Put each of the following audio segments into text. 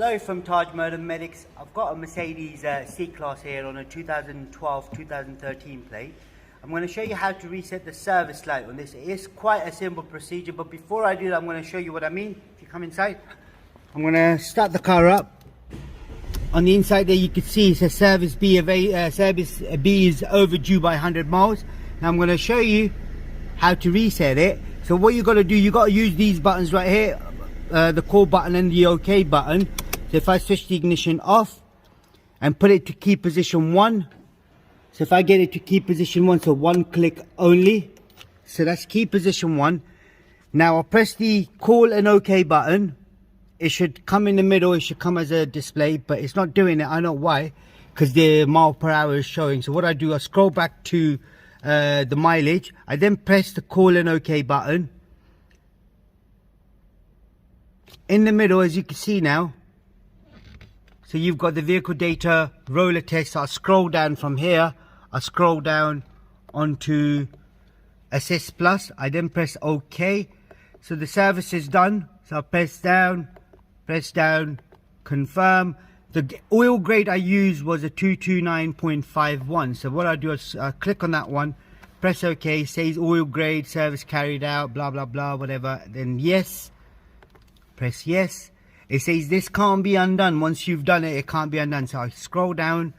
Hello from Taj Motor Medics. I've got a Mercedes C-Class here on a 2012-2013 plate. I'm going to show you how to reset the service light on this. It is quite a simple procedure, but before I do that, I'm going to show you what I mean. If you come inside, I'm going to start the car up. On the inside there you can see it says service B is overdue by 100 miles. Now I'm going to show you how to reset it. So what you got to do, you got to use these buttons right here, the call button and the OK button. So if I switch the ignition off and put it to key position 1, so if I get it to key position 1, so one click only, so that's key position 1. Now I'll press the call and OK button. It should come in the middle, it should come as a display, but it's not doing it. I don't know why, because the mile per hour is showing. So what I do, I scroll back to the mileage. I then press the call and OK button. In the middle, as you can see now, so you've got the vehicle data roller test. So I'll scroll down from here. I scroll down onto Assist Plus. I then press OK. So the service is done. So I press down, confirm. The oil grade I used was a 229.51. So what I do is click on that one, press OK, says oil grade, service carried out, blah blah blah, whatever. Then yes, press yes. It says this can't be undone. Once you've done it, it can't be undone. So I scroll down,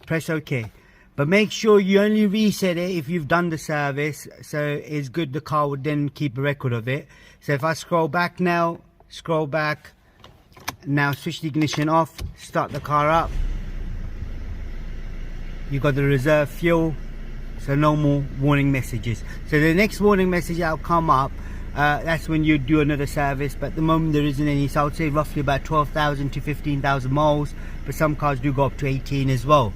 press OK. But make sure you only reset it if you've done the service. So it's good, the car would then keep a record of it. So if I scroll back now, scroll back, now switch the ignition off, start the car up. You got the reserve fuel, so no more warning messages. So the next warning message that'll come up, that's when you do another service, but at the moment there isn't any. So I would say roughly about 12,000 to 15,000 miles, but some cars do go up to 18 as well.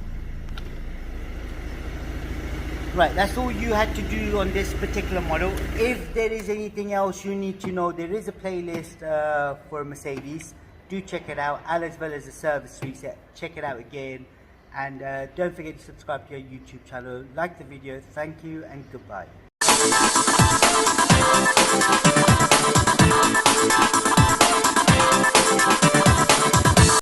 Right, that's all you had to do on this particular model. If there is anything else you need to know, there is a playlist for Mercedes. Do check it out, as well as the service reset. Check it out again, and don't forget to subscribe to your YouTube channel. Like the video. Thank you and goodbye.